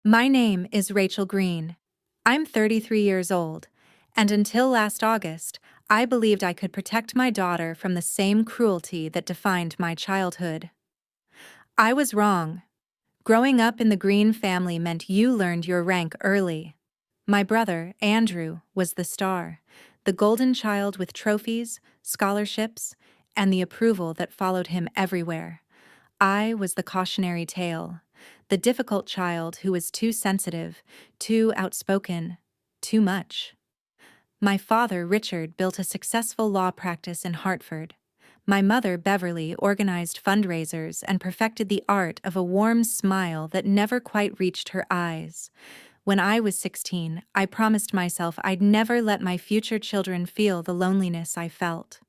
My name is Rachel Greene. I'm 33 years old, and until last August, I believed I could protect my daughter from the same cruelty that defined my childhood. I was wrong. Growing up in the Greene family meant you learned your rank early. My brother, Andrew, was the star, the golden child with trophies, scholarships, and the approval that followed him everywhere. I was the cautionary tale, the difficult child who was too sensitive, too outspoken, too much. My father, Richard, built a successful law practice in Hartford. My mother, Beverly, organized fundraisers and perfected the art of a warm smile that never quite reached her eyes. When I was 16, I promised myself I'd never let my future children feel the loneliness I felt.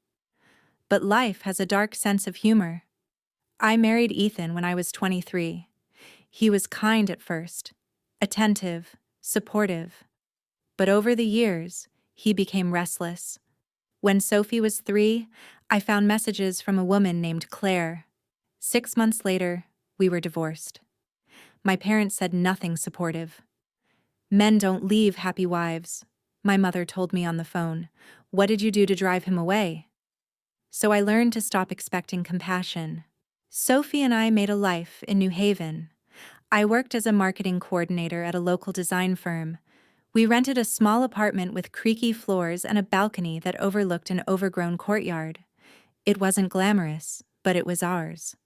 But life has a dark sense of humor. I married Ethan when I was 23. He was kind at first, attentive, supportive. But over the years, he became restless. When Sophie was 3, I found messages from a woman named Claire. 6 months later, we were divorced. My parents said nothing supportive. Men don't leave happy wives, my mother told me on the phone. What did you do to drive him away? So I learned to stop expecting compassion. Sophie and I made a life in New Haven. I worked as a marketing coordinator at a local design firm. We rented a small apartment with creaky floors and a balcony that overlooked an overgrown courtyard. It wasn't glamorous, but it was ours.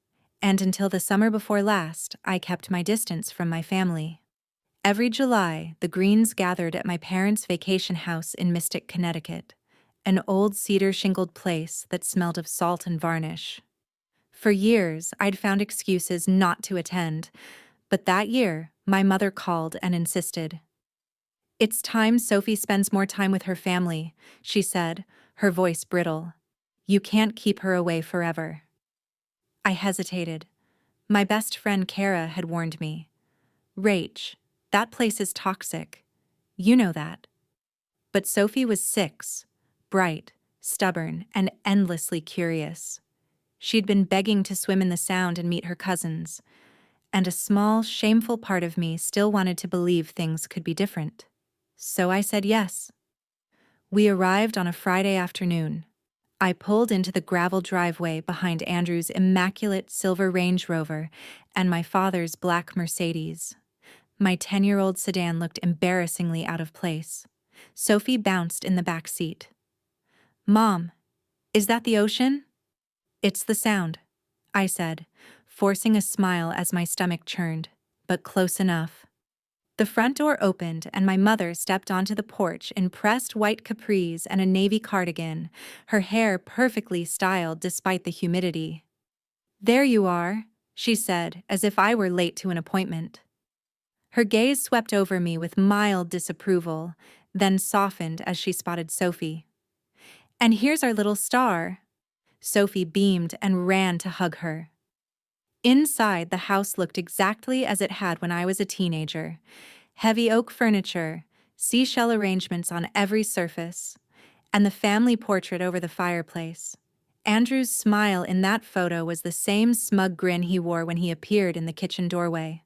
And until the summer before last, I kept my distance from my family. Every July, the Greenes gathered at my parents' vacation house in Mystic, Connecticut, an old cedar-shingled place that smelled of salt and varnish. For years, I'd found excuses not to attend, but that year, my mother called and insisted. "It's time Sophie spends more time with her family," she said, her voice brittle. "You can't keep her away forever." I hesitated. My best friend Kara had warned me. "Rach, that place is toxic. You know that." But Sophie was 6, bright, stubborn, and endlessly curious. She'd been begging to swim in the Sound and meet her cousins, and a small, shameful part of me still wanted to believe things could be different. So I said yes. We arrived on a Friday afternoon. I pulled into the gravel driveway behind Andrew's immaculate silver Range Rover and my father's black Mercedes. My 10-year-old sedan looked embarrassingly out of place. Sophie bounced in the back seat. "Mom, is that the ocean?" "It's the Sound," I said, forcing a smile as my stomach churned, but close enough. The front door opened and my mother stepped onto the porch in pressed white capris and a navy cardigan, her hair perfectly styled despite the humidity. "There you are," she said, as if I were late to an appointment. Her gaze swept over me with mild disapproval, then softened as she spotted Sophie. "And here's our little star." Sophie beamed and ran to hug her. Inside, the house looked exactly as it had when I was a teenager. Heavy oak furniture, seashell arrangements on every surface, and the family portrait over the fireplace. Andrew's smile in that photo was the same smug grin he wore when he appeared in the kitchen doorway.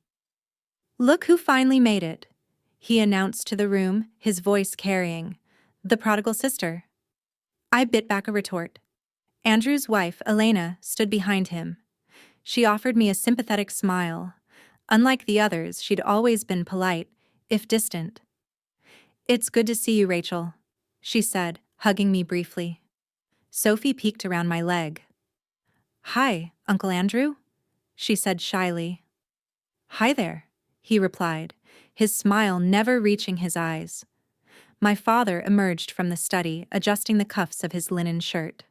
"Look who finally made it," he announced to the room, his voice carrying, "the prodigal sister." I bit back a retort. Andrew's wife, Elena, stood behind him. She offered me a sympathetic smile. Unlike the others, she'd always been polite, if distant. "It's good to see you, Rachel," she said, hugging me briefly. Sophie peeked around my leg. "Hi, Uncle Andrew," she said shyly. "Hi there," he replied, his smile never reaching his eyes. My father emerged from the study, adjusting the cuffs of his linen shirt.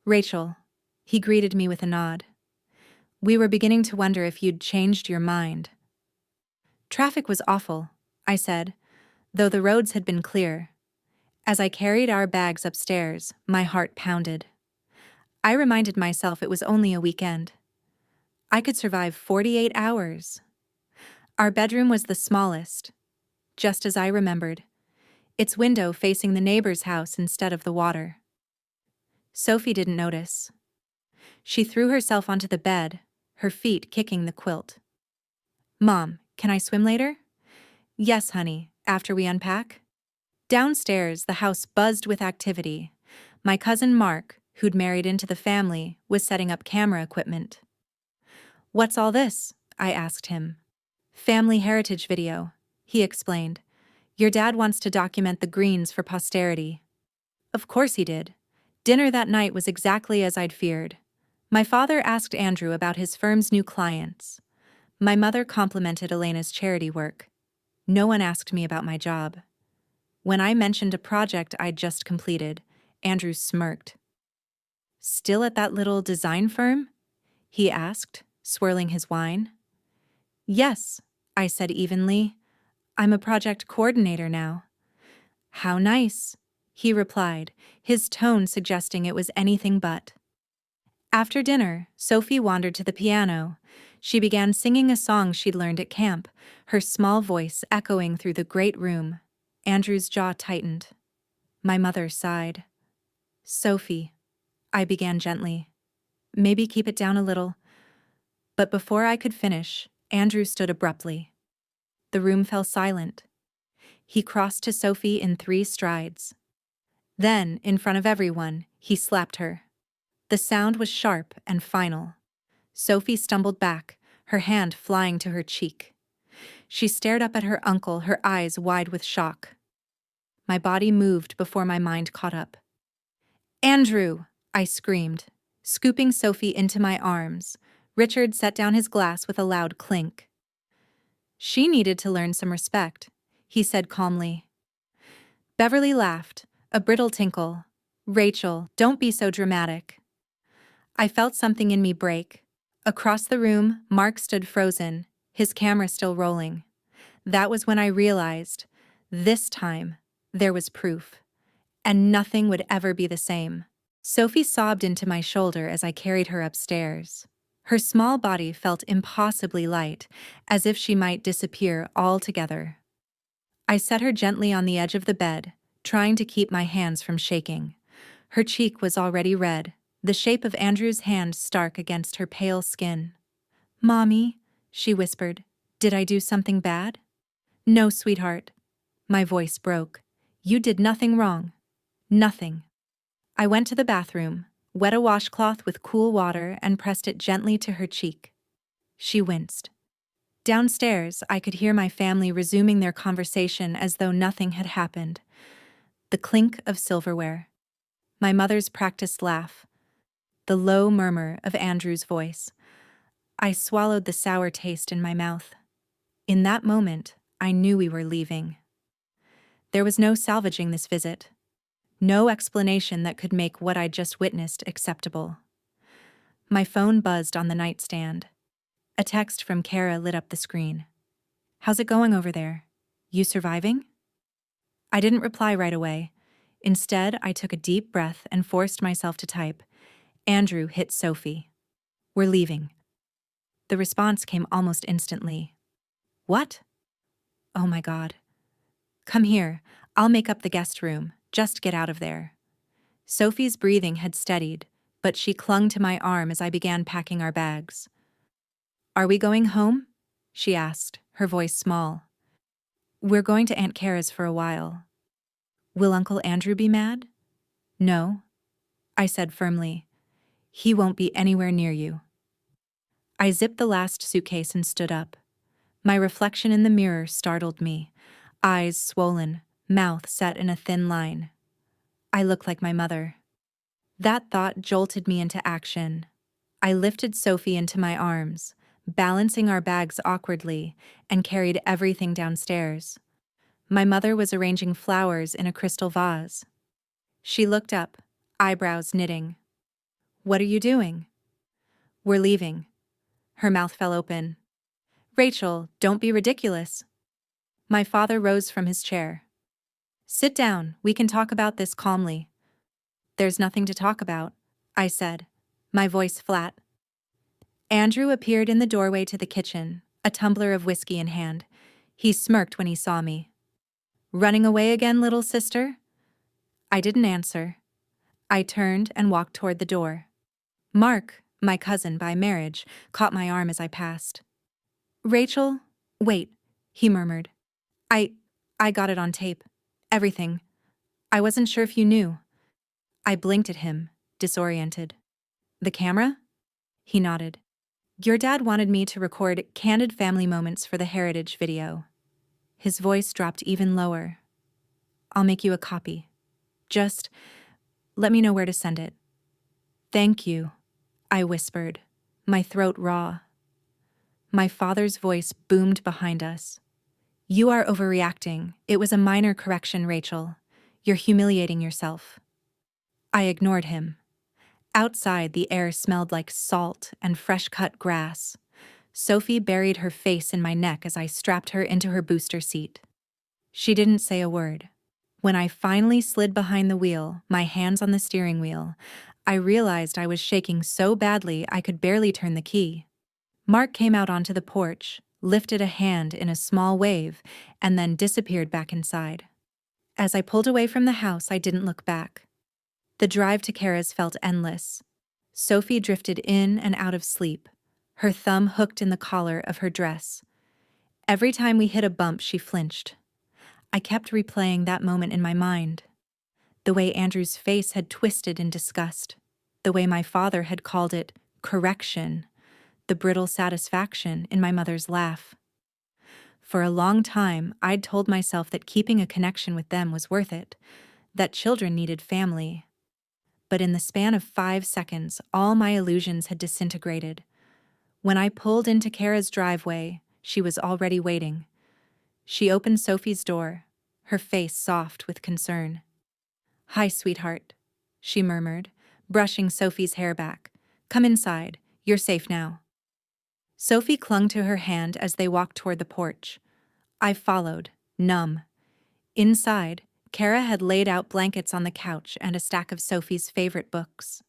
"Rachel," he greeted me with a nod. "We were beginning to wonder if you'd changed your mind." "Traffic was awful," I said, though the roads had been clear. As I carried our bags upstairs, my heart pounded. I reminded myself it was only a weekend. I could survive 48 hours. Our bedroom was the smallest, just as I remembered, its window facing the neighbor's house instead of the water. Sophie didn't notice. She threw herself onto the bed, her feet kicking the quilt. "Mom, can I swim later?" Yes, honey, after we unpack? Downstairs, the house buzzed with activity. My cousin Mark, who'd married into the family, was setting up camera equipment. What's all this? I asked him. Family heritage video, he explained. Your dad wants to document the Greenes for posterity. Of course he did. Dinner that night was exactly as I'd feared. My father asked Andrew about his firm's new clients. My mother complimented Elena's charity work. No one asked me about my job. When I mentioned a project I'd just completed, Andrew smirked. Still at that little design firm? He asked, swirling his wine. Yes, I said evenly. I'm a project coordinator now. How nice, he replied, his tone suggesting it was anything but. After dinner, Sophie wandered to the piano. She began singing a song she'd learned at camp, her small voice echoing through the great room. Andrew's jaw tightened. My mother sighed. Sophie, I began gently. Maybe keep it down a little. But before I could finish, Andrew stood abruptly. The room fell silent. He crossed to Sophie in 3 strides. Then, in front of everyone, he slapped her. The sound was sharp and final. Sophie stumbled back, her hand flying to her cheek. She stared up at her uncle, her eyes wide with shock. My body moved before my mind caught up. Andrew! I screamed, scooping Sophie into my arms. Richard set down his glass with a loud clink. She needed to learn some respect, he said calmly. Beverly laughed, a brittle tinkle. Rachel, don't be so dramatic. I felt something in me break. Across the room, Mark stood frozen, his camera still rolling. That was when I realized, this time, there was proof. And nothing would ever be the same. Sophie sobbed into my shoulder as I carried her upstairs. Her small body felt impossibly light, as if she might disappear altogether. I set her gently on the edge of the bed, trying to keep my hands from shaking. Her cheek was already red, the shape of Andrew's hand stark against her pale skin. Mommy, she whispered, did I do something bad? No, sweetheart. My voice broke. You did nothing wrong. Nothing. I went to the bathroom, wet a washcloth with cool water and pressed it gently to her cheek. She winced. Downstairs, I could hear my family resuming their conversation as though nothing had happened. The clink of silverware. My mother's practiced laugh. The low murmur of Andrew's voice. I swallowed the sour taste in my mouth. In that moment, I knew we were leaving. There was no salvaging this visit. No explanation that could make what I'd just witnessed acceptable. My phone buzzed on the nightstand. A text from Kara lit up the screen. How's it going over there? You surviving? I didn't reply right away. Instead, I took a deep breath and forced myself to type. Andrew hit Sophie. We're leaving. The response came almost instantly. What? Oh my God. Come here, I'll make up the guest room. Just get out of there. Sophie's breathing had steadied, but she clung to my arm as I began packing our bags. Are we going home? She asked, her voice small. We're going to Aunt Kara's for a while. Will Uncle Andrew be mad? No, I said firmly. He won't be anywhere near you. I zipped the last suitcase and stood up. My reflection in the mirror startled me, eyes swollen, mouth set in a thin line. I looked like my mother. That thought jolted me into action. I lifted Sophie into my arms, balancing our bags awkwardly, and carried everything downstairs. My mother was arranging flowers in a crystal vase. She looked up, eyebrows knitting. What are you doing? We're leaving. Her mouth fell open. Rachel, don't be ridiculous. My father rose from his chair. Sit down, we can talk about this calmly. There's nothing to talk about, I said, my voice flat. Andrew appeared in the doorway to the kitchen, a tumbler of whiskey in hand. He smirked when he saw me. Running away again, little sister? I didn't answer. I turned and walked toward the door. Mark, my cousin by marriage, caught my arm as I passed. Rachel, wait, he murmured. I got it on tape. Everything. I wasn't sure if you knew. I blinked at him, disoriented. The camera? He nodded. Your dad wanted me to record candid family moments for the heritage video. His voice dropped even lower. I'll make you a copy. Just let me know where to send it. Thank you, I whispered, my throat raw. My father's voice boomed behind us. You are overreacting. It was a minor correction, Rachel. You're humiliating yourself. I ignored him. Outside, the air smelled like salt and fresh-cut grass. Sophie buried her face in my neck as I strapped her into her booster seat. She didn't say a word. When I finally slid behind the wheel, my hands on the steering wheel, I realized I was shaking so badly I could barely turn the key. Mark came out onto the porch, lifted a hand in a small wave, and then disappeared back inside. As I pulled away from the house, I didn't look back. The drive to Kara's felt endless. Sophie drifted in and out of sleep, her thumb hooked in the collar of her dress. Every time we hit a bump, she flinched. I kept replaying that moment in my mind. The way Andrew's face had twisted in disgust. The way my father had called it correction. The brittle satisfaction in my mother's laugh. For a long time, I'd told myself that keeping a connection with them was worth it, that children needed family. But in the span of 5 seconds, all my illusions had disintegrated. When I pulled into Kara's driveway, she was already waiting. She opened Sophie's door, her face soft with concern. Hi, sweetheart, she murmured, brushing Sophie's hair back. Come inside, you're safe now. Sophie clung to her hand as they walked toward the porch. I followed, numb. Inside, Kara had laid out blankets on the couch and a stack of Sophie's favorite books.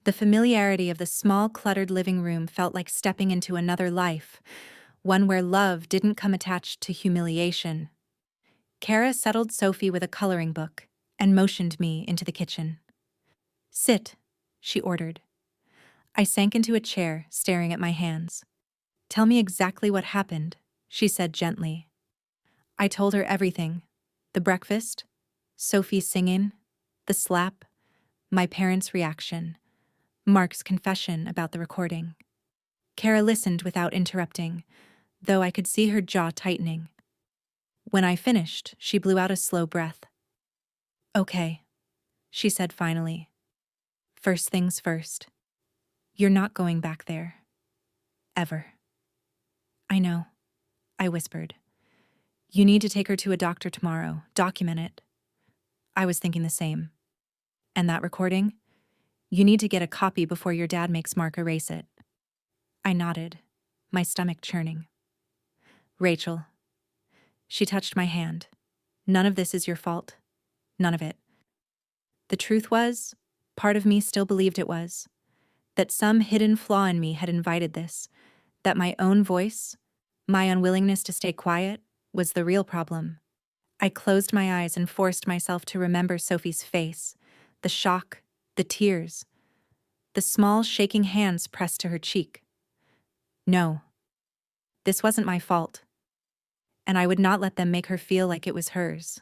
The familiarity of the small, cluttered living room felt like stepping into another life, one where love didn't come attached to humiliation. Kara settled Sophie with a coloring book and motioned me into the kitchen. Sit, she ordered. I sank into a chair, staring at my hands. Tell me exactly what happened, she said gently. I told her everything. The breakfast, Sophie singing, the slap, my parents' reaction, Mark's confession about the recording. Kara listened without interrupting, though I could see her jaw tightening. When I finished, she blew out a slow breath. Okay, she said finally. First things first. You're not going back there. Ever. I know, I whispered. You need to take her to a doctor tomorrow. Document it. I was thinking the same. And that recording? You need to get a copy before your dad makes Mark erase it. I nodded, my stomach churning. Rachel. She touched my hand. None of this is your fault. None of it. The truth was, part of me still believed it was. That some hidden flaw in me had invited this. That my own voice, my unwillingness to stay quiet, was the real problem. I closed my eyes and forced myself to remember Sophie's face, the shock, the tears, the small shaking hands pressed to her cheek. No, this wasn't my fault, and I would not let them make her feel like it was hers.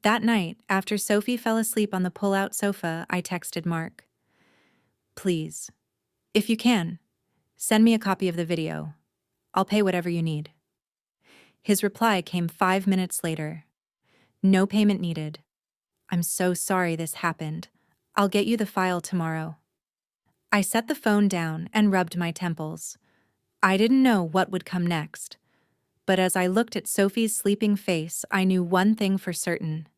That night, after Sophie fell asleep on the pull-out sofa, I texted Mark. Please, if you can, send me a copy of the video. I'll pay whatever you need. His reply came 5 minutes later. No payment needed. I'm so sorry this happened. I'll get you the file tomorrow. I set the phone down and rubbed my temples. I didn't know what would come next. But as I looked at Sophie's sleeping face, I knew one thing for certain.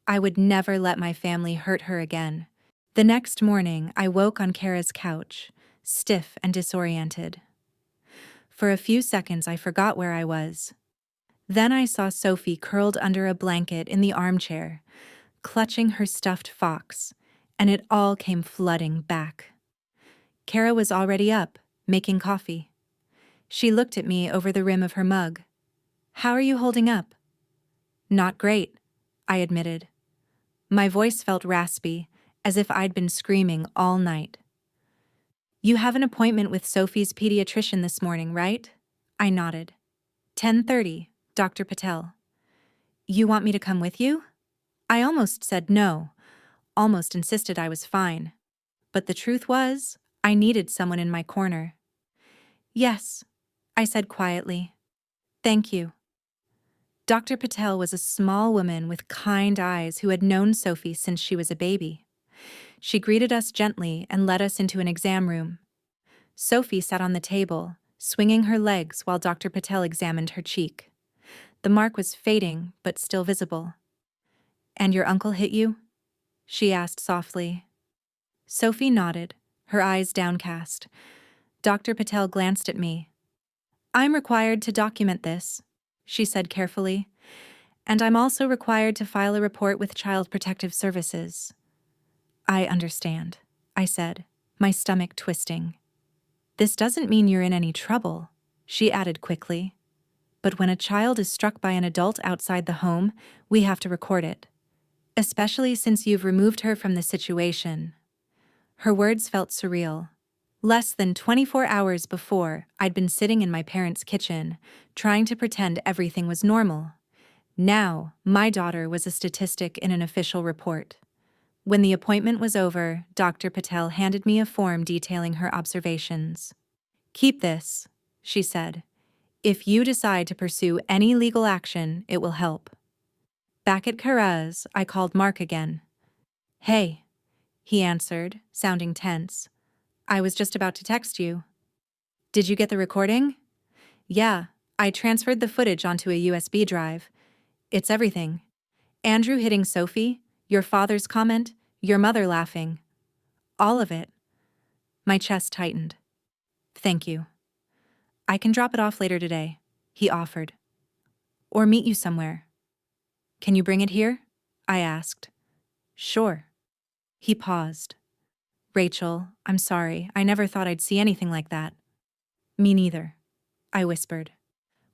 I would never let my family hurt her again. The next morning, I woke on Kara's couch, stiff and disoriented. For a few seconds, I forgot where I was. Then I saw Sophie curled under a blanket in the armchair, clutching her stuffed fox, and it all came flooding back. Kara was already up, making coffee. She looked at me over the rim of her mug. How are you holding up? Not great, I admitted. My voice felt raspy, as if I'd been screaming all night. You have an appointment with Sophie's pediatrician this morning, right? I nodded. 10:30, Dr. Patel. You want me to come with you? I almost said no, almost insisted I was fine. But the truth was, I needed someone in my corner. Yes, I said quietly. Thank you. Dr. Patel was a small woman with kind eyes who had known Sophie since she was a baby. She greeted us gently and led us into an exam room. Sophie sat on the table, swinging her legs while Dr. Patel examined her cheek. The mark was fading, but still visible. And your uncle hit you? She asked softly. Sophie nodded, her eyes downcast. Dr. Patel glanced at me. I'm required to document this, she said carefully, and I'm also required to file a report with Child Protective Services. I understand, I said, my stomach twisting. This doesn't mean you're in any trouble, she added quickly. But when a child is struck by an adult outside the home, we have to record it. Especially since you've removed her from the situation. Her words felt surreal. Less than 24 hours before, I'd been sitting in my parents' kitchen, trying to pretend everything was normal. Now, my daughter was a statistic in an official report. When the appointment was over, Dr. Patel handed me a form detailing her observations. Keep this, she said. If you decide to pursue any legal action, it will help. Back at Carraz, I called Mark again. Hey, he answered, sounding tense. I was just about to text you. Did you get the recording? Yeah, I transferred the footage onto a USB drive. It's everything. Andrew hitting Sophie, your father's comment, your mother laughing. All of it. My chest tightened. Thank you. I can drop it off later today, he offered. Or meet you somewhere. Can you bring it here? I asked. Sure. He paused. Rachel, I'm sorry, I never thought I'd see anything like that. Me neither, I whispered.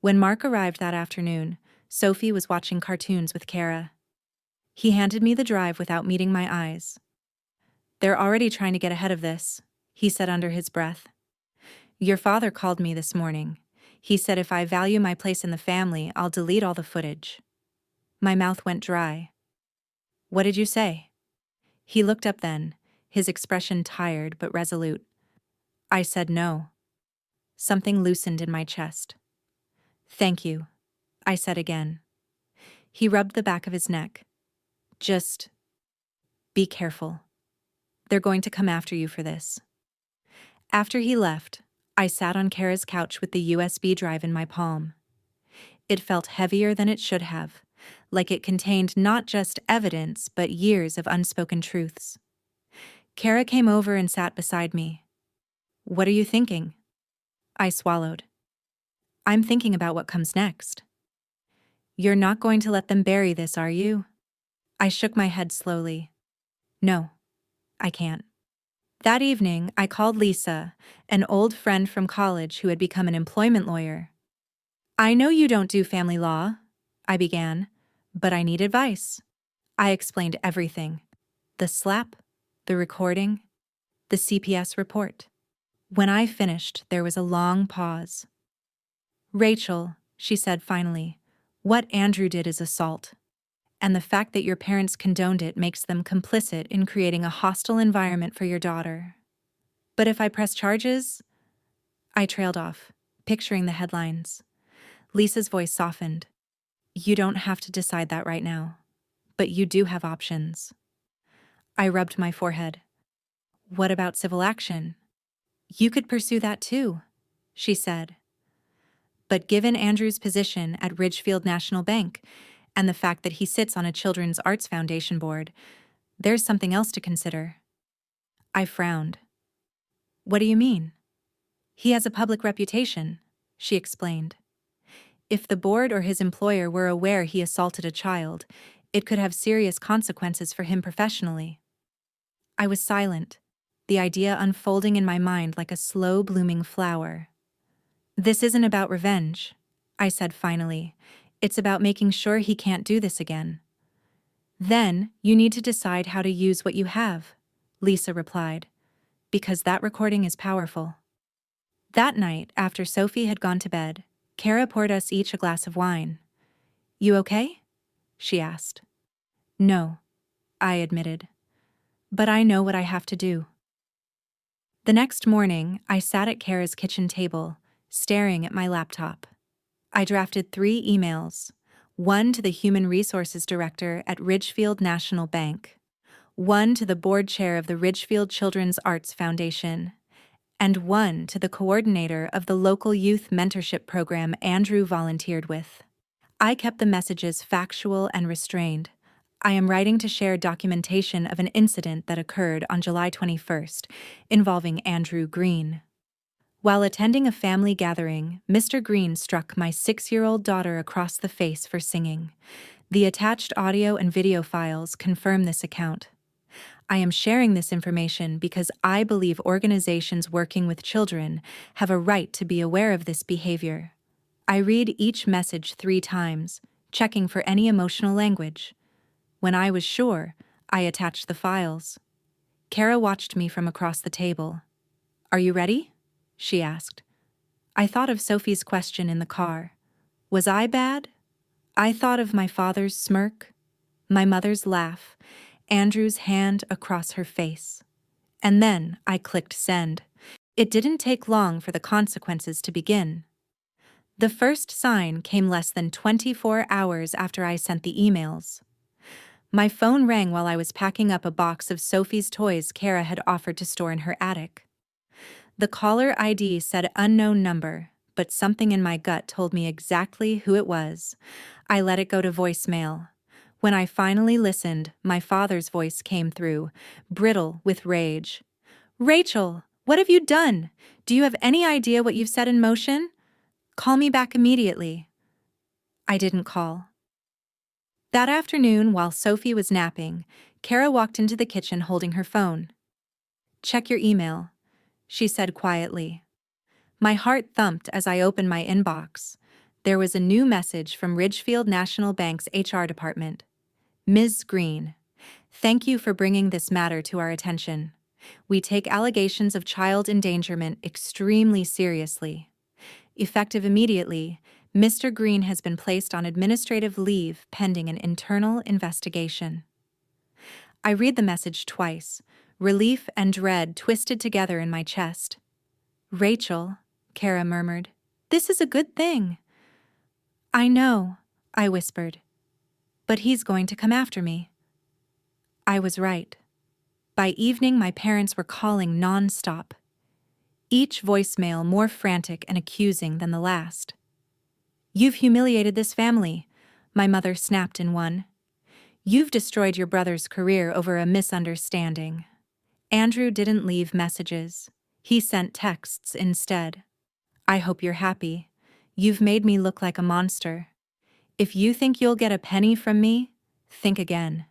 When Mark arrived that afternoon, Sophie was watching cartoons with Kara. He handed me the drive without meeting my eyes. They're already trying to get ahead of this, he said under his breath. Your father called me this morning. He said if I value my place in the family, I'll delete all the footage. My mouth went dry. What did you say? He looked up then, his expression tired but resolute. I said no. Something loosened in my chest. Thank you, I said again. He rubbed the back of his neck. Just be careful. They're going to come after you for this. After he left, I sat on Kara's couch with the USB drive in my palm. It felt heavier than it should have, like it contained not just evidence but years of unspoken truths. Kara came over and sat beside me. What are you thinking? I swallowed. I'm thinking about what comes next. You're not going to let them bury this, are you? I shook my head slowly. No, I can't. That evening, I called Lisa, an old friend from college who had become an employment lawyer. I know you don't do family law, I began, but I need advice. I explained everything. The slap, the recording, the CPS report. When I finished, there was a long pause. Rachel, she said finally, what Andrew did is assault. And the fact that your parents condoned it makes them complicit in creating a hostile environment for your daughter. But if I press charges? I trailed off, picturing the headlines. Lisa's voice softened. You don't have to decide that right now, but you do have options. I rubbed my forehead. What about civil action? You could pursue that too, she said. But given Andrew's position at Ridgefield National Bank and the fact that he sits on a Children's Arts Foundation board, there's something else to consider. I frowned. What do you mean? He has a public reputation, she explained. If the board or his employer were aware he assaulted a child, it could have serious consequences for him professionally. I was silent, the idea unfolding in my mind like a slow-blooming flower. This isn't about revenge, I said finally. It's about making sure he can't do this again. Then, you need to decide how to use what you have, Lisa replied, because that recording is powerful. That night, after Sophie had gone to bed, Kara poured us each a glass of wine. You okay? she asked. No, I admitted. But I know what I have to do. The next morning, I sat at Kara's kitchen table, staring at my laptop. I drafted 3 emails, one to the Human Resources Director at Ridgefield National Bank, one to the board chair of the Ridgefield Children's Arts Foundation, and one to the coordinator of the local youth mentorship program Andrew volunteered with. I kept the messages factual and restrained. I am writing to share documentation of an incident that occurred on July 21st, involving Andrew Greene. While attending a family gathering, Mr. Greene struck my 6-year-old daughter across the face for singing. The attached audio and video files confirm this account. I am sharing this information because I believe organizations working with children have a right to be aware of this behavior. I read each message 3 times, checking for any emotional language. When I was sure, I attached the files. Kara watched me from across the table. "Are you ready?" she asked. I thought of Sophie's question in the car. Was I bad? I thought of my father's smirk, my mother's laugh, Andrew's hand across her face. And then I clicked send. It didn't take long for the consequences to begin. The first sign came less than 24 hours after I sent the emails. My phone rang while I was packing up a box of Sophie's toys Kara had offered to store in her attic. The caller ID said unknown number, but something in my gut told me exactly who it was. I let it go to voicemail. When I finally listened, my father's voice came through, brittle with rage. "Rachel, what have you done? Do you have any idea what you've set in motion? Call me back immediately." I didn't call. That afternoon, while Sophie was napping, Kara walked into the kitchen holding her phone. "Check your email," she said quietly. My heart thumped as I opened my inbox. There was a new message from Ridgefield National Bank's HR department. "Ms. Greene, thank you for bringing this matter to our attention. We take allegations of child endangerment extremely seriously. Effective immediately, Mr. Greene has been placed on administrative leave pending an internal investigation." I read the message twice, relief and dread twisted together in my chest. "Rachel," Kara murmured, "this is a good thing." "I know," I whispered, "but he's going to come after me." I was right. By evening, my parents were calling non-stop, each voicemail more frantic and accusing than the last. "You've humiliated this family," my mother snapped in one. "You've destroyed your brother's career over a misunderstanding." Andrew didn't leave messages. He sent texts instead. "I hope you're happy. You've made me look like a monster. If you think you'll get a penny from me, think again.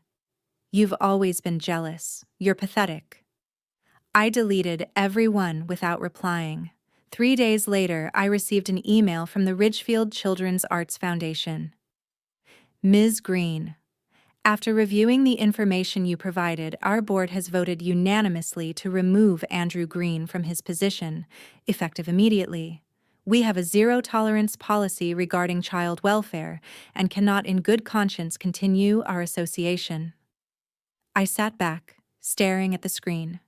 You've always been jealous. You're pathetic." I deleted every one without replying. 3 days later, I received an email from the Ridgefield Children's Arts Foundation. "Ms. Greene, after reviewing the information you provided, our board has voted unanimously to remove Andrew Greene from his position, effective immediately. We have a zero-tolerance policy regarding child welfare and cannot in good conscience continue our association." I sat back, staring at the screen.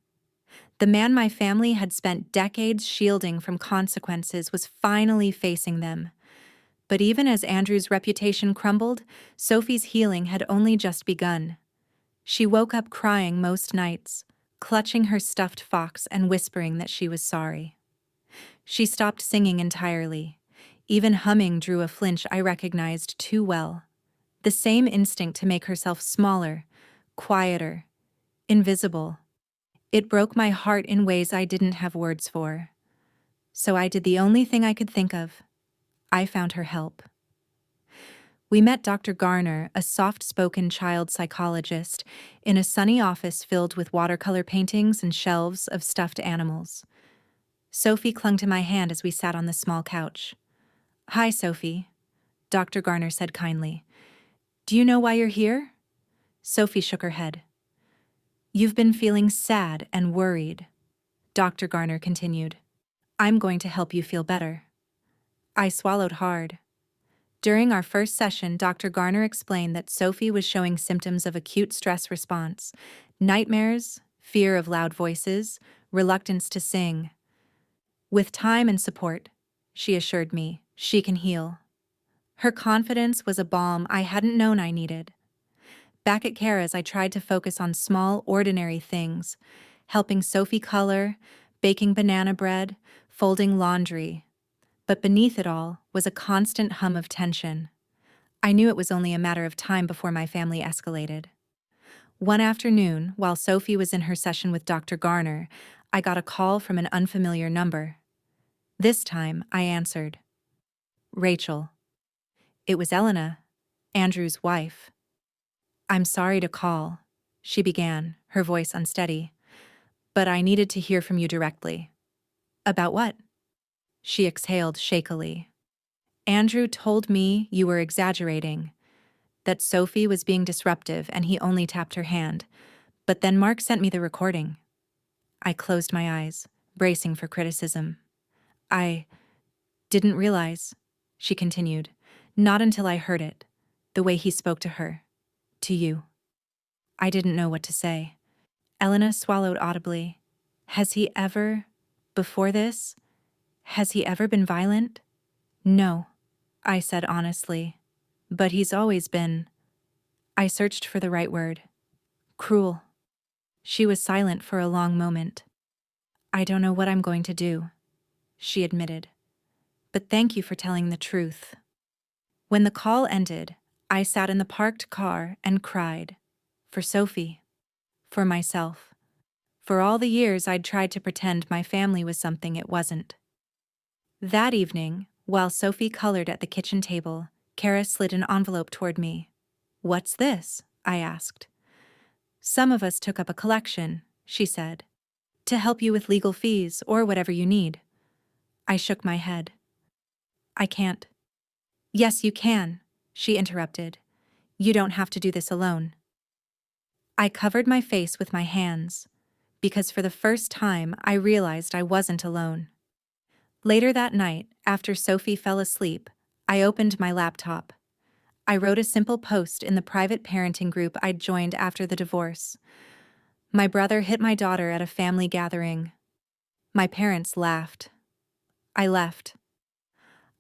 The man my family had spent decades shielding from consequences was finally facing them. But even as Andrew's reputation crumbled, Sophie's healing had only just begun. She woke up crying most nights, clutching her stuffed fox and whispering that she was sorry. She stopped singing entirely. Even humming drew a flinch I recognized too well. The same instinct to make herself smaller, quieter, invisible. It broke my heart in ways I didn't have words for. So I did the only thing I could think of. I found her help. We met Dr. Garner, a soft-spoken child psychologist, in a sunny office filled with watercolor paintings and shelves of stuffed animals. Sophie clung to my hand as we sat on the small couch. "Hi, Sophie," Dr. Garner said kindly. "Do you know why you're here?" Sophie shook her head. "You've been feeling sad and worried," Dr. Garner continued. "I'm going to help you feel better." I swallowed hard. During our first session, Dr. Garner explained that Sophie was showing symptoms of acute stress response, nightmares, fear of loud voices, reluctance to sing. With time and support, she assured me, she can heal. Her confidence was a balm I hadn't known I needed. Back at Kara's, I tried to focus on small, ordinary things, helping Sophie color, baking banana bread, folding laundry. But beneath it all was a constant hum of tension. I knew it was only a matter of time before my family escalated. One afternoon, while Sophie was in her session with Dr. Garner, I got a call from an unfamiliar number. This time, I answered. Rachel. It was Elena, Andrew's wife. I'm sorry to call, she began, her voice unsteady. But I needed to hear from you directly. About what? She exhaled shakily. Andrew told me you were exaggerating, that Sophie was being disruptive and he only tapped her hand. But then Mark sent me the recording. I closed my eyes, bracing for criticism. I didn't realize, she continued, not until I heard it, the way he spoke to her, to you. I didn't know what to say. Elena swallowed audibly. Has he ever, before this, has he ever been violent? No, I said honestly. But he's always been. I searched for the right word. Cruel. She was silent for a long moment. I don't know what I'm going to do, she admitted. But thank you for telling the truth. When the call ended, I sat in the parked car and cried. For Sophie. For myself. For all the years I'd tried to pretend my family was something it wasn't. That evening, while Sophie colored at the kitchen table, Kara slid an envelope toward me. What's this? I asked. Some of us took up a collection, she said, to help you with legal fees or whatever you need. I shook my head. I can't. Yes, you can, she interrupted. You don't have to do this alone. I covered my face with my hands, because for the first time I realized I wasn't alone. Later that night, after Sophie fell asleep, I opened my laptop. I wrote a simple post in the private parenting group I'd joined after the divorce. My brother hit my daughter at a family gathering. My parents laughed. I left.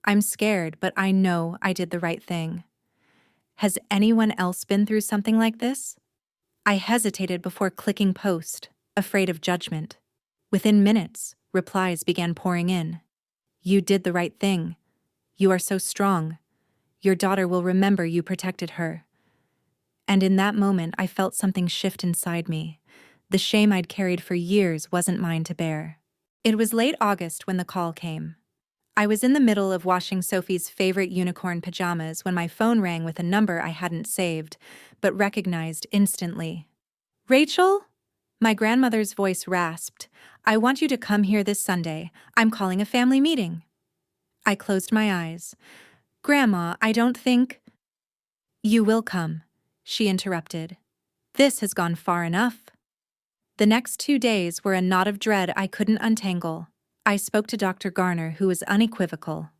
I'm scared, but I know I did the right thing. Has anyone else been through something like this? I hesitated before clicking post, afraid of judgment. Within minutes, replies began pouring in. You did the right thing. You are so strong. Your daughter will remember you protected her. And in that moment, I felt something shift inside me. The shame I'd carried for years wasn't mine to bear. It was late August when the call came. I was in the middle of washing Sophie's favorite unicorn pajamas when my phone rang with a number I hadn't saved, but recognized instantly. Rachel? My grandmother's voice rasped. I want you to come here this Sunday. I'm calling a family meeting. I closed my eyes. Grandma, I don't think. You will come, she interrupted. This has gone far enough. The next 2 days were a knot of dread I couldn't untangle. I spoke to Dr. Garner, who was unequivocal.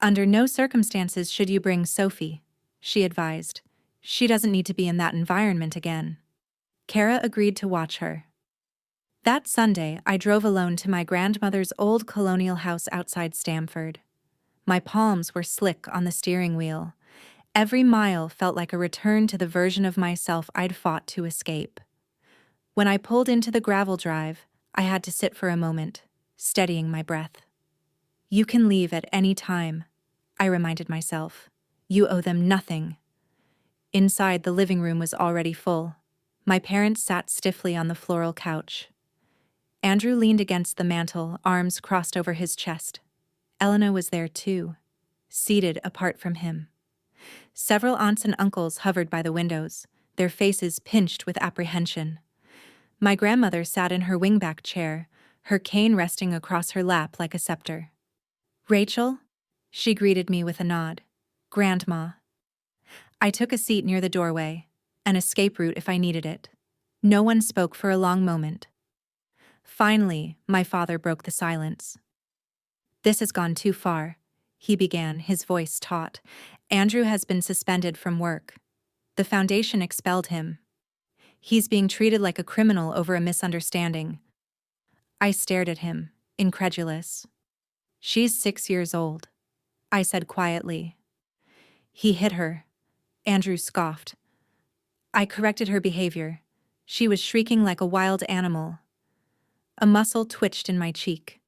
Under no circumstances should you bring Sophie, she advised. She doesn't need to be in that environment again. Kara agreed to watch her. That Sunday, I drove alone to my grandmother's old colonial house outside Stamford. My palms were slick on the steering wheel. Every mile felt like a return to the version of myself I'd fought to escape. When I pulled into the gravel drive, I had to sit for a moment, steadying my breath. You can leave at any time, I reminded myself. You owe them nothing. Inside, the living room was already full. My parents sat stiffly on the floral couch. Andrew leaned against the mantel, arms crossed over his chest. Elena was there too, seated apart from him. Several aunts and uncles hovered by the windows, their faces pinched with apprehension. My grandmother sat in her wingback chair, her cane resting across her lap like a scepter. Rachel? She greeted me with a nod. Grandma. I took a seat near the doorway, an escape route if I needed it. No one spoke for a long moment. Finally, my father broke the silence. This has gone too far. he began, his voice taut. Andrew has been suspended from work. The foundation expelled him. He's being treated like a criminal over a misunderstanding. I stared at him, incredulous. She's 6 years old, I said quietly. He hit her. Andrew scoffed. I corrected her behavior. She was shrieking like a wild animal. A muscle twitched in my cheek.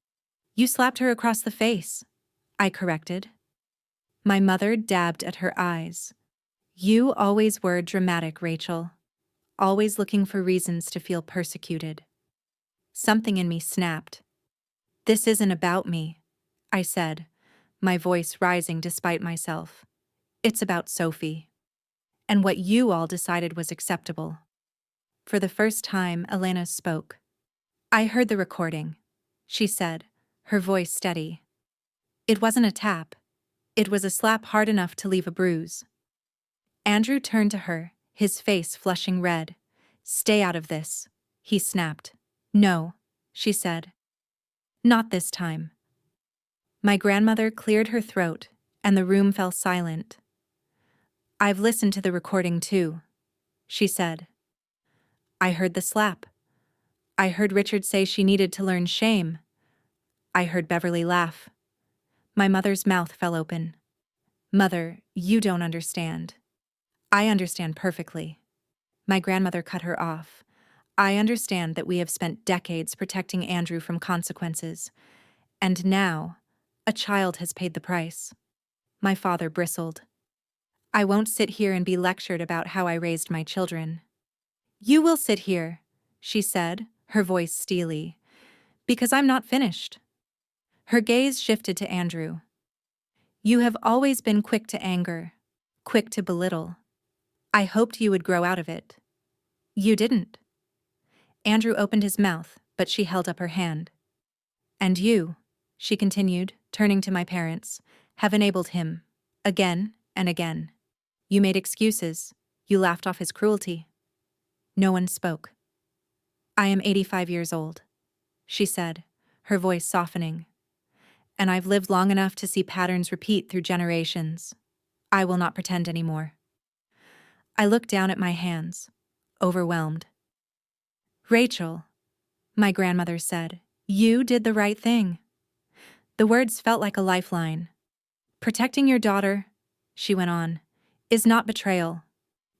You slapped her across the face, I corrected. My mother dabbed at her eyes. You always were dramatic, Rachel. Always looking for reasons to feel persecuted. Something in me snapped. This isn't about me, I said, my voice rising despite myself. It's about Sophie. And what you all decided was acceptable. For the first time, Elena spoke. I heard the recording, she said, her voice steady. It wasn't a tap. It was a slap hard enough to leave a bruise. Andrew turned to her, his face flushing red. Stay out of this, he snapped. No, she said. Not this time. My grandmother cleared her throat, and the room fell silent. I've listened to the recording too, she said. I heard the slap. I heard Richard say she needed to learn shame. I heard Beverly laugh. My mother's mouth fell open. Mother, you don't understand. I understand perfectly. My grandmother cut her off. I understand that we have spent decades protecting Andrew from consequences, and now, a child has paid the price. My father bristled. I won't sit here and be lectured about how I raised my children. You will sit here, she said, her voice steely, because I'm not finished. Her gaze shifted to Andrew. You have always been quick to anger, quick to belittle. I hoped you would grow out of it. You didn't. Andrew opened his mouth, but she held up her hand. And you, she continued, turning to my parents, have enabled him, again and again. You made excuses. You laughed off his cruelty. No one spoke. I am 85 years old, she said, her voice softening. And I've lived long enough to see patterns repeat through generations. I will not pretend anymore. I looked down at my hands, overwhelmed. Rachel, my grandmother said, you did the right thing. The words felt like a lifeline. Protecting your daughter, she went on, is not betrayal.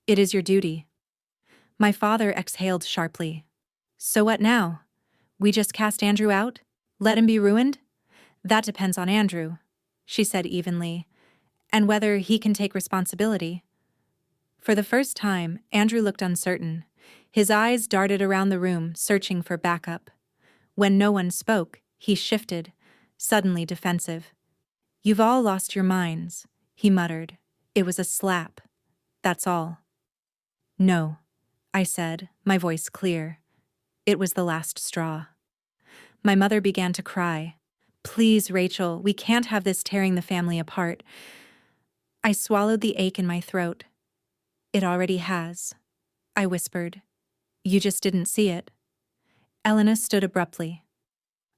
It is your duty. My father exhaled sharply. So what now? We just cast Andrew out? Let him be ruined? That depends on Andrew, she said evenly, and whether he can take responsibility. For the first time, Andrew looked uncertain. His eyes darted around the room, searching for backup. When no one spoke, he shifted, suddenly defensive. You've all lost your minds, he muttered. It was a slap. That's all. No, I said, my voice clear. It was the last straw. My mother began to cry. Please, Rachel, we can't have this tearing the family apart. I swallowed the ache in my throat. It already has, I whispered. You just didn't see it. Elena stood abruptly.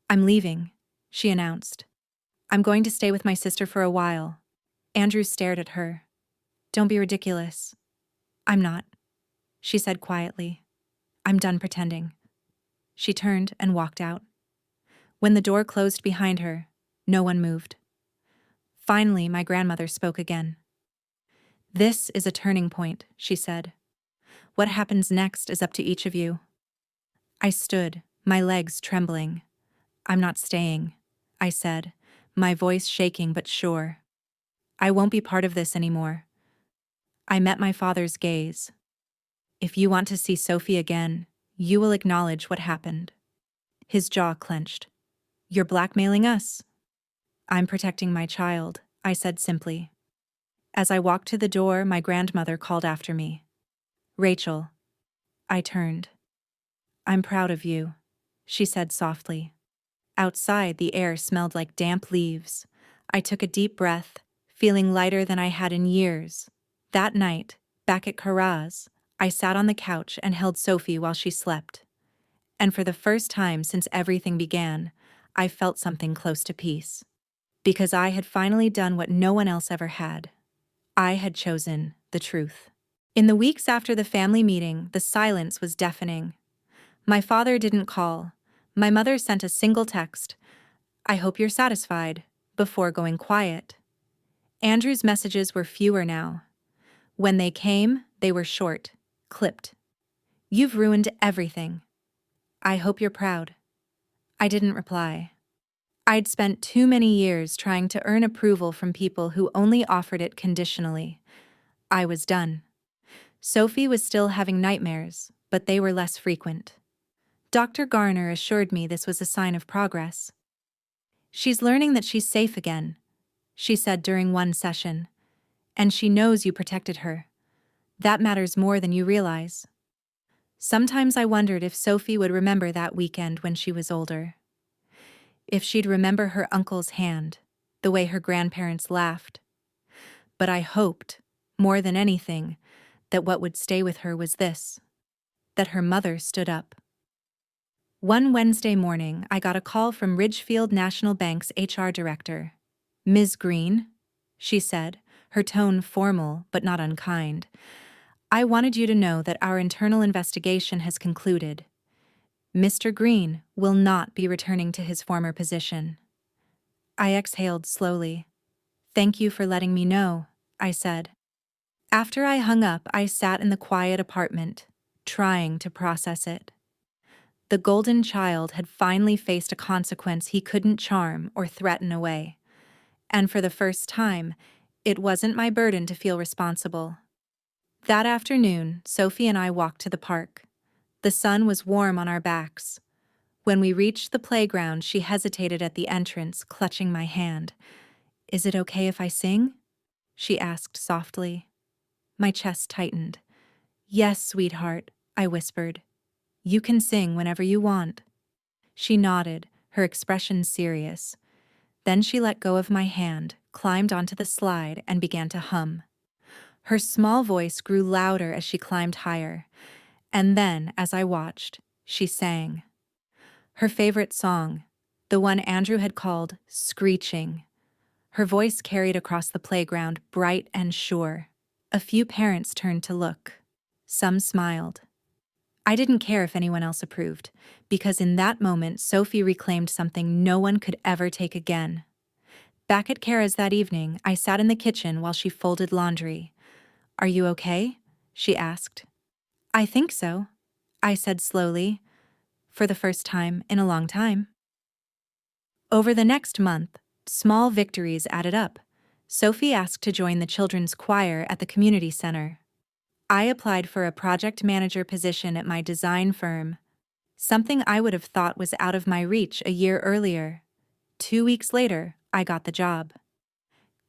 I'm leaving, she announced. I'm going to stay with my sister for a while. Andrew stared at her. Don't be ridiculous. I'm not, she said quietly. I'm done pretending. She turned and walked out. When the door closed behind her, no one moved. Finally, my grandmother spoke again. This is a turning point, she said. What happens next is up to each of you. I stood, my legs trembling. I'm not staying, I said, my voice shaking but sure. I won't be part of this anymore. I met my father's gaze. If you want to see Sophie again, you will acknowledge what happened. His jaw clenched. You're blackmailing us. I'm protecting my child, I said simply. As I walked to the door, my grandmother called after me. Rachel. I turned. I'm proud of you, she said softly. Outside, the air smelled like damp leaves. I took a deep breath, feeling lighter than I had in years. That night, back at Karaz, I sat on the couch and held Sophie while she slept. And for the first time since everything began, I felt something close to peace. because I had finally done what no one else ever had. I had chosen the truth. In the weeks after the family meeting, the silence was deafening. My father didn't call. My mother sent a single text, "I hope you're satisfied," before going quiet. Andrew's messages were fewer now. When they came, they were short, clipped. "You've ruined everything. I hope you're proud." I didn't reply. I'd spent too many years trying to earn approval from people who only offered it conditionally. I was done. Sophie was still having nightmares, but they were less frequent. Dr. Garner assured me this was a sign of progress. "She's learning that she's safe again," she said during one session. "And she knows you protected her. That matters more than you realize." Sometimes I wondered if Sophie would remember that weekend when she was older. If she'd remember her uncle's hand, the way her grandparents laughed. But I hoped, more than anything, that what would stay with her was this: that her mother stood up. One Wednesday morning, I got a call from Ridgefield National Bank's HR director. "Ms. Greene," she said, her tone formal but not unkind, "I wanted you to know that our internal investigation has concluded. Mr. Greene will not be returning to his former position." I exhaled slowly. "Thank you for letting me know," I said. After I hung up, I sat in the quiet apartment, trying to process it. The golden child had finally faced a consequence he couldn't charm or threaten away. And for the first time, it wasn't my burden to feel responsible. That afternoon, Sophie and I walked to the park. The sun was warm on our backs. When we reached the playground, she hesitated at the entrance, clutching my hand. "Is it okay if I sing?" she asked softly. My chest tightened. "Yes, sweetheart," I whispered. "You can sing whenever you want." She nodded, her expression serious. Then she let go of my hand, climbed onto the slide, and began to hum. Her small voice grew louder as she climbed higher, and then, as I watched, she sang. Her favorite song, the one Andrew had called "Screeching." Her voice carried across the playground, bright and sure. A few parents turned to look. Some smiled. I didn't care if anyone else approved, because in that moment Sophie reclaimed something no one could ever take again. Back at Kara's that evening, I sat in the kitchen while she folded laundry. "Are you okay?" she asked. "I think so," I said slowly, for the first time in a long time. Over the next month, small victories added up. Sophie asked to join the children's choir at the community center. I applied for a project manager position at my design firm, something I would have thought was out of my reach a year earlier. 2 weeks later, I got the job.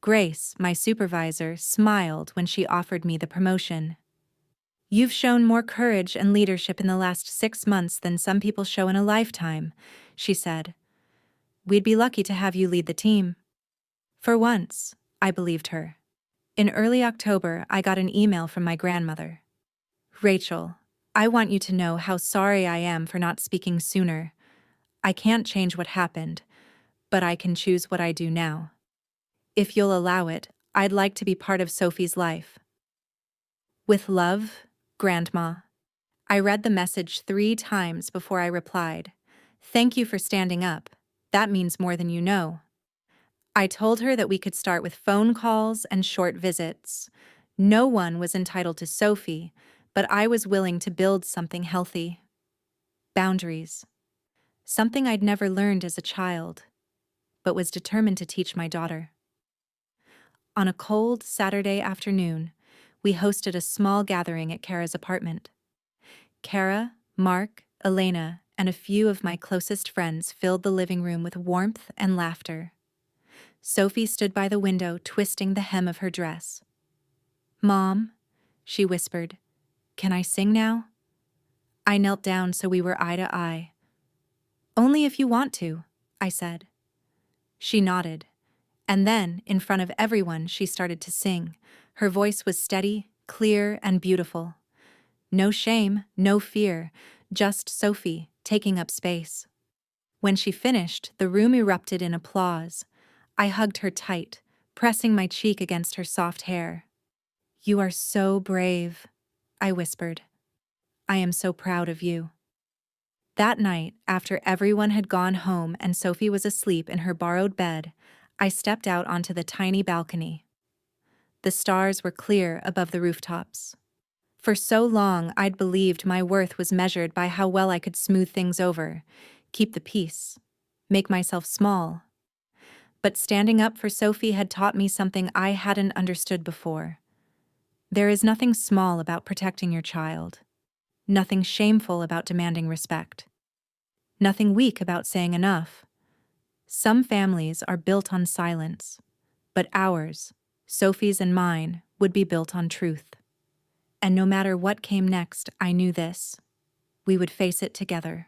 Grace, my supervisor, smiled when she offered me the promotion. "You've shown more courage and leadership in the last 6 months than some people show in a lifetime," she said. "We'd be lucky to have you lead the team." For once, I believed her. In early October, I got an email from my grandmother. "Rachel, I want you to know how sorry I am for not speaking sooner. I can't change what happened, but I can choose what I do now. If you'll allow it, I'd like to be part of Sophie's life. With love, Grandma." I read the message 3 times before I replied. "Thank you for standing up. That means more than you know." I told her that we could start with phone calls and short visits. No one was entitled to Sophie, but I was willing to build something healthy. Boundaries. Something I'd never learned as a child, but was determined to teach my daughter. On a cold Saturday afternoon, we hosted a small gathering at Kara's apartment. Kara, Mark, Elena, and a few of my closest friends filled the living room with warmth and laughter. Sophie stood by the window, twisting the hem of her dress. "Mom," she whispered, "can I sing now?" I knelt down so we were eye to eye. "Only if you want to," I said. She nodded, and then, in front of everyone, she started to sing. Her voice was steady, clear, and beautiful. No shame, no fear, just Sophie, taking up space. When she finished, the room erupted in applause. I hugged her tight, pressing my cheek against her soft hair. "You are so brave," I whispered. "I am so proud of you." That night, after everyone had gone home and Sophie was asleep in her borrowed bed, I stepped out onto the tiny balcony. The stars were clear above the rooftops. For so long, I'd believed my worth was measured by how well I could smooth things over, keep the peace, make myself small. But standing up for Sophie had taught me something I hadn't understood before. There is nothing small about protecting your child. Nothing shameful about demanding respect. Nothing weak about saying enough. Some families are built on silence, but ours, Sophie's and mine, would be built on truth. And no matter what came next, I knew this: we would face it together.